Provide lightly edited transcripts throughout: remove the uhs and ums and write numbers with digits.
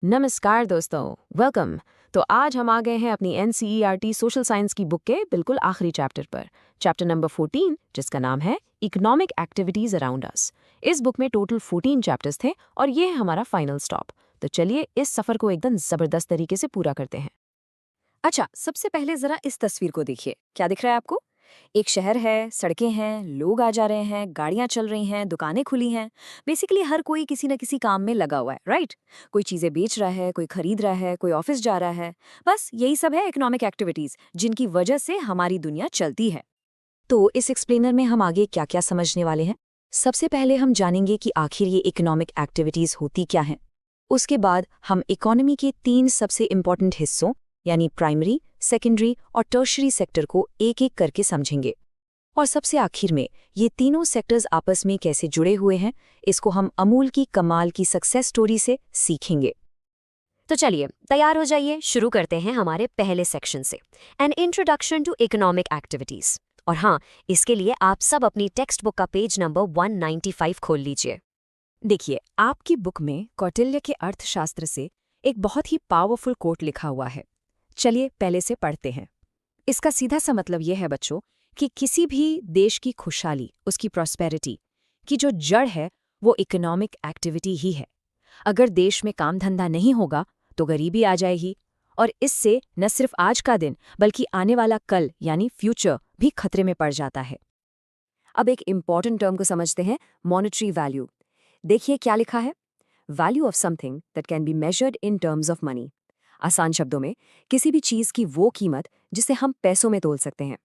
नमस्कार दोस्तों, वेलकम। तो आज हम आ गए हैं अपनी एनसीईआरटी सोशल साइंस की बुक के बिल्कुल आखिरी चैप्टर पर, चैप्टर नंबर 14, जिसका नाम है इकोनॉमिक एक्टिविटीज अराउंड अस। इस बुक में टोटल 14 चैप्टर्स थे और ये है हमारा फाइनल स्टॉप। तो चलिए इस सफर को एकदम जबरदस्त तरीके से पूरा करते हैं। अच्छा, सबसे पहले जरा इस तस्वीर को देखिए। क्या दिख रहा है आपको? एक शहर है, सड़कें हैं, लोग आ जा रहे हैं, गाड़ियां चल रही हैं, दुकानें खुली हैं। बेसिकली हर कोई किसी न किसी काम में लगा हुआ है, राइट? कोई चीजें बेच रहा है, कोई खरीद रहा है, कोई ऑफिस जा रहा है। बस यही सब है इकोनॉमिक एक्टिविटीज, जिनकी वजह से हमारी दुनिया चलती है। तो इस एक्सप्लेनर में हम आगे क्या क्या समझने वाले हैं? सबसे पहले हम जानेंगे कि आखिर ये इकोनॉमिक एक्टिविटीज होती क्या हैं। उसके बाद हम इकोनॉमी के 3 सबसे इम्पॉर्टेंट हिस्सों यानी प्राइमरी, सेकेंडरी और टर्शरी सेक्टर को एक एक करके समझेंगे। और सबसे आखिर में ये तीनों सेक्टर्स आपस में कैसे जुड़े हुए हैं, इसको हम अमूल की कमाल की सक्सेस स्टोरी से सीखेंगे। तो चलिए तैयार हो जाइए, शुरू करते हैं हमारे पहले सेक्शन से, an introduction to economic activities. और हाँ, इसके लिए आप सब अपनी टेक्स्ट बुक का पेज नंबर 195 खोल लीजिए। देखिए, आपकी बुक में कौटिल्य के अर्थशास्त्र से एक बहुत ही पावरफुल कोट लिखा हुआ है। चलिए पहले से पढ़ते हैं। इसका सीधा सा मतलब यह है बच्चों कि किसी भी देश की खुशहाली, उसकी प्रॉस्पेरिटी की जो जड़ है वो इकोनॉमिक एक्टिविटी ही है। अगर देश में काम धंधा नहीं होगा तो गरीबी आ जाएगी, और इससे न सिर्फ आज का दिन बल्कि आने वाला कल यानी फ्यूचर भी खतरे में पड़ जाता है। अब एक इम्पॉर्टेंट टर्म को समझते हैं, मॉनेटरी वैल्यू। देखिए क्या लिखा है, value of something that can be measured in terms of money. आसान शब्दों में, किसी भी चीज की वो कीमत जिसे हम पैसों में तोल सकते हैं।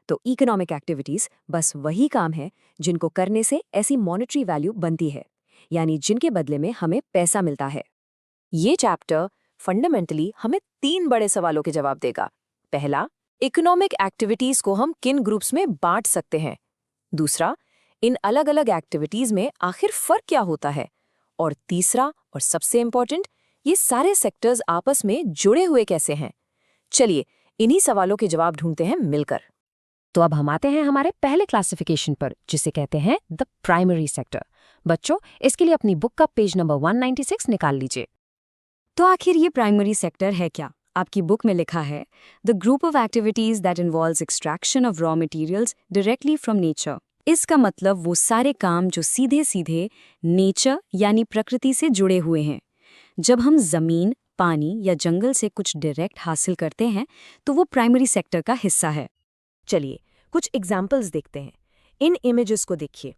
तो इकोनॉमिक एक्टिविटीज बस वही काम है जिनको करने से ऐसी मॉनेटरी वैल्यू बनती है, यानी जिनके बदले में हमें पैसा मिलता है। ये चैप्टर फंडामेंटली हमें 3 बड़े सवालों के जवाब देगा। पहला, इकोनॉमिक एक्टिविटीज को हम किन ग्रुप्स में बांट सकते हैं। दूसरा, इन अलग अलग एक्टिविटीज में आखिर फर्क क्या होता है। और तीसरा और सबसे इम्पोर्टेंट, ये सारे सेक्टर्स आपस में जुड़े हुए कैसे हैं। चलिए इन्हीं सवालों के जवाब ढूंढते हैं मिलकर। तो अब हम आते हैं हमारे पहले क्लासिफिकेशन पर, जिसे कहते हैं द प्राइमरी सेक्टर। बच्चों, इसके लिए अपनी बुक का पेज नंबर 196 निकाल लीजिए। तो आखिर ये प्राइमरी सेक्टर है क्या? आपकी बुक में लिखा है, the group of activities that involves extraction of raw materials directly from nature. इसका मतलब वो सारे काम जो सीधे सीधे नेचर यानी प्रकृति से जुड़े हुए हैं। जब हम जमीन, पानी या जंगल से कुछ डायरेक्ट हासिल करते हैं तो वो प्राइमरी सेक्टर का हिस्सा है। चलिए कुछ एग्जाम्पल्स देखते हैं। इन इमेजेस को देखिए।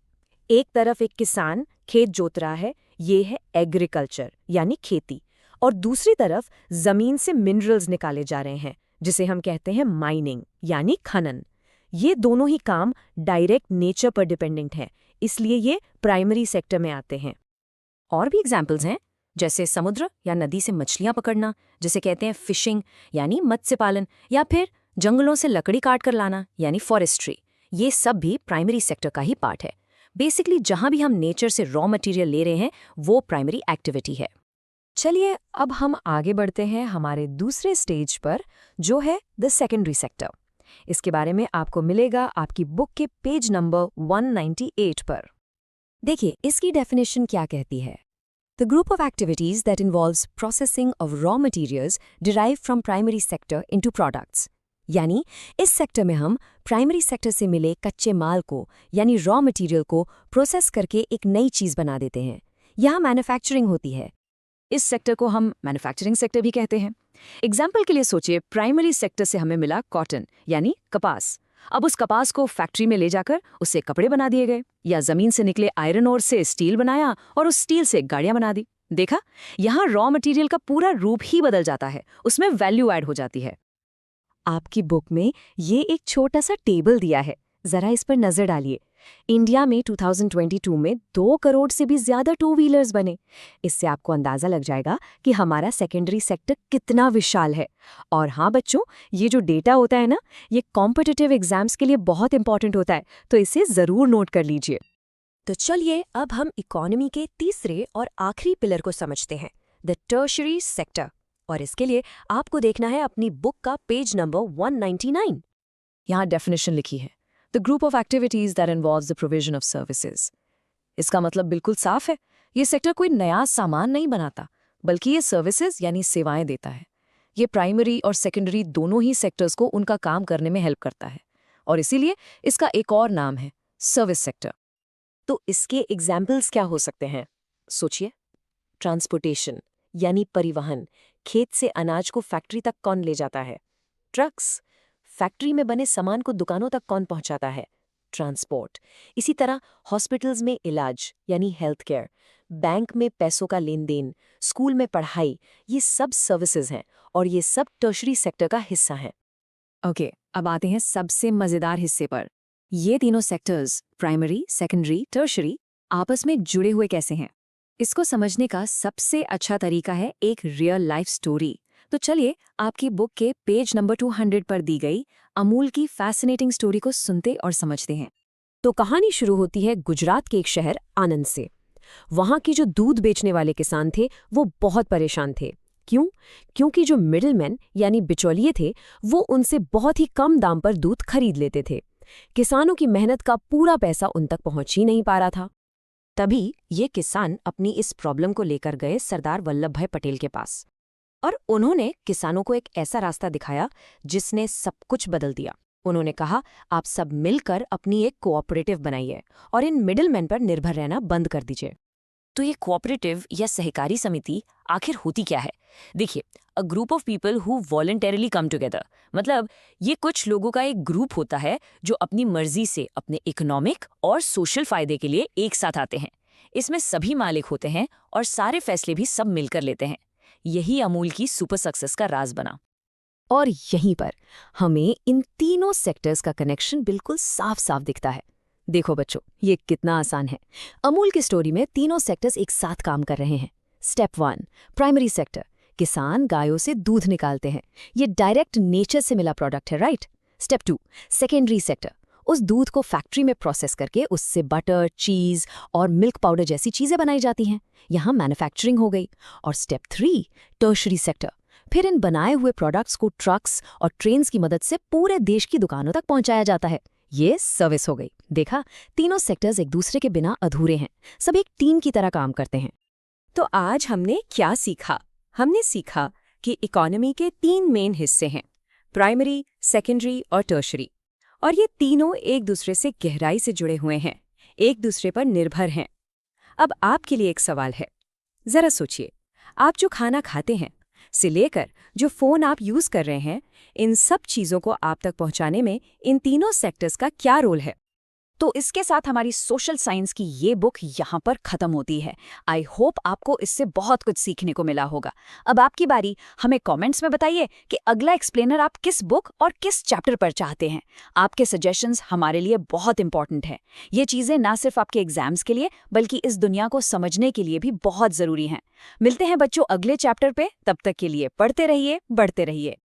एक तरफ एक किसान खेत जोत रहा है, ये है एग्रीकल्चर यानी खेती। और दूसरी तरफ जमीन से मिनरल्स निकाले जा रहे हैं, जिसे हम कहते हैं माइनिंग यानी खनन। ये दोनों ही काम डायरेक्ट नेचर पर डिपेंडेंट हैं, इसलिए ये प्राइमरी सेक्टर में आते हैं। और भी एग्जाम्पल्स हैं, जैसे समुद्र या नदी से मछलियां पकड़ना, जिसे कहते हैं फिशिंग यानी मत्स्य पालन, या फिर जंगलों से लकड़ी काट कर लाना यानी फॉरेस्ट्री। ये सब भी प्राइमरी सेक्टर का ही पार्ट है। बेसिकली जहां भी हम नेचर से रॉ मटेरियल ले रहे हैं वो प्राइमरी एक्टिविटी है। चलिए अब हम आगे बढ़ते हैं हमारे दूसरे स्टेज पर, जो है द सेकेंडरी सेक्टर। इसके बारे में आपको मिलेगा आपकी बुक के पेज नंबर 198 पर। देखिए इसकी डेफिनेशन क्या कहती है। The group of activities that involves processing of raw materials derived from primary sector into products। यानी इस सेक्टर में हम प्राइमरी सेक्टर से मिले कच्चे माल को यानी रॉ मटेरियल को प्रोसेस करके एक नई चीज बना देते हैं। यहाँ मैन्युफैक्चरिंग होती है। इस सेक्टर को हम मैन्युफैक्चरिंग सेक्टर भी कहते हैं। एग्जाम्पल के लिए सोचिए, प्राइमरी सेक्टर से हमें मिला कॉटन यानी कपास। अब उस कपास को फैक्ट्री में ले जाकर उससे कपड़े बना दिए गए, या जमीन से निकले आयरन ओर से स्टील बनाया और उस स्टील से गाड़ियां बना दी। देखा, यहाँ रॉ मटेरियल का पूरा रूप ही बदल जाता है, उसमें वैल्यू ऐड हो जाती है। आपकी बुक में ये एक छोटा सा टेबल दिया है, जरा इस पर नजर डालिए। इंडिया में 2022 में 2 करोड़ से भी ज्यादा 2 व्हीलर्स बने। इससे आपको अंदाजा लग जाएगा कि हमारा सेकेंडरी सेक्टर कितना विशाल है। और हाँ बच्चों, ये जो डेटा होता है ना, ये कॉम्पिटिटिव एग्जाम्स के लिए बहुत इंपॉर्टेंट होता है, तो इसे जरूर नोट कर लीजिए। तो चलिए अब हम इकोनॉमी के तीसरे और आखिरी पिलर को समझते हैं, द टर्शरी सेक्टर। और इसके लिए आपको देखना है अपनी बुक का पेज नंबर 199। यहाँ डेफिनेशन लिखी है, the group of activities that involves the provision of services. इसका मतलब बिल्कुल साफ है, ये सेक्टर कोई नया सामान नहीं बनाता, बल्कि ये सर्विसेज यानी सेवाएं देता है। ये प्राइमरी और सेकेंडरी दोनों ही सेक्टर्स को उनका काम करने में हेल्प करता है, और इसीलिए इसका एक और नाम है सर्विस सेक्टर। तो इसके एग्जाम्पल्स क्या हो सकते हैं? सोचिए, ट्रांसपोर्टेशन यानी परिवहन, खेत से अनाज को फैक्ट्री तक कौन ले जाता है? ट्रक्स। फैक्ट्री में बने सामान को दुकानों तक कौन पहुंचाता है? ट्रांसपोर्ट। इसी तरह हॉस्पिटल्स में इलाज यानी हेल्थ केयर, बैंक में पैसों का लेन देन, स्कूल में पढ़ाई, ये सब सर्विसेज हैं और ये सब टर्शरी सेक्टर का हिस्सा हैं। ओके, अब आते हैं सबसे मजेदार हिस्से पर। ये तीनों सेक्टर्स प्राइमरी, सेकेंडरी, टर्शरी आपस में जुड़े हुए कैसे हैं? इसको समझने का सबसे अच्छा तरीका है एक रियल लाइफ स्टोरी। तो चलिए आपकी बुक के पेज नंबर 200 पर दी गई अमूल की फैसिनेटिंग स्टोरी को सुनते और समझते हैं। तो कहानी शुरू होती है गुजरात के एक शहर आनंद से। वहां के जो दूध बेचने वाले किसान थे वो बहुत परेशान थे। क्यों? क्योंकि जो मिडलमैन यानी बिचौलिए थे वो उनसे बहुत ही कम दाम पर दूध खरीद लेते थे। किसानों की मेहनत का पूरा पैसा उन तक पहुंच ही नहीं पा रहा था। तभी ये किसान अपनी इस प्रॉब्लम को लेकर गए सरदार वल्लभ भाई पटेल के पास, और उन्होंने किसानों को एक ऐसा रास्ता दिखाया जिसने सब कुछ बदल दिया। उन्होंने कहा, आप सब मिलकर अपनी एक कोऑपरेटिव बनाइए और इन मिडलमैन पर निर्भर रहना बंद कर दीजिए। तो ये कोऑपरेटिव या सहकारी समिति आखिर होती क्या है? देखिए, a group of people who voluntarily come together, मतलब ये कुछ लोगों का एक ग्रुप होता है जो अपनी मर्जी से अपने इकोनॉमिक और सोशल फायदे के लिए एक साथ आते हैं। इसमें सभी मालिक होते हैं और सारे फैसले भी सब मिलकर लेते हैं। यही अमूल की सुपर सक्सेस का राज बना। और यहीं पर हमें इन तीनों सेक्टर्स का कनेक्शन बिल्कुल साफ साफ दिखता है। देखो बच्चों, ये कितना आसान है। अमूल की स्टोरी में तीनों सेक्टर्स एक साथ काम कर रहे हैं। स्टेप 1, प्राइमरी सेक्टर, किसान गायों से दूध निकालते हैं। ये डायरेक्ट नेचर से मिला प्रोडक्ट है, राइट? स्टेप 2, सेकेंडरी सेक्टर, उस दूध को फैक्ट्री में प्रोसेस करके उससे बटर, चीज और मिल्क पाउडर जैसी चीजें बनाई जाती हैं। यहाँ मैन्युफैक्चरिंग हो गई। और स्टेप 3, टर्शरी सेक्टर, फिर इन बनाए हुए प्रोडक्ट्स को ट्रक्स और ट्रेन्स की मदद से पूरे देश की दुकानों तक पहुंचाया जाता है। ये सर्विस हो गई। देखा, तीनों सेक्टर्स एक दूसरे के बिना अधूरे हैं, सब एक टीम की तरह काम करते हैं। तो आज हमने क्या सीखा? हमने सीखा कि इकोनॉमी के 3 मेन हिस्से हैं, प्राइमरी, सेकेंडरी और टर्शरी, और ये तीनों एक दूसरे से गहराई से जुड़े हुए हैं, एक दूसरे पर निर्भर हैं। अब आपके लिए एक सवाल है। जरा सोचिए, आप जो खाना खाते हैं से लेकर जो फोन आप यूज कर रहे हैं, इन सब चीजों को आप तक पहुंचाने में इन तीनों सेक्टर्स का क्या रोल है? तो इसके साथ हमारी सोशल साइंस की ये बुक यहाँ पर खत्म होती है। आई होप आपको इससे बहुत कुछ सीखने को मिला होगा। अब आपकी बारी, हमें कमेंट्स में बताइए कि अगला एक्सप्लेनर आप किस बुक और किस चैप्टर पर चाहते हैं। आपके सजेशंस हमारे लिए बहुत इंपॉर्टेंट हैं। ये चीज़ें ना सिर्फ आपके एग्जाम्स के लिए बल्कि इस दुनिया को समझने के लिए भी बहुत ज़रूरी हैं। मिलते हैं बच्चों अगले चैप्टर पे। तब तक के लिए पढ़ते रहिए, बढ़ते रहिए।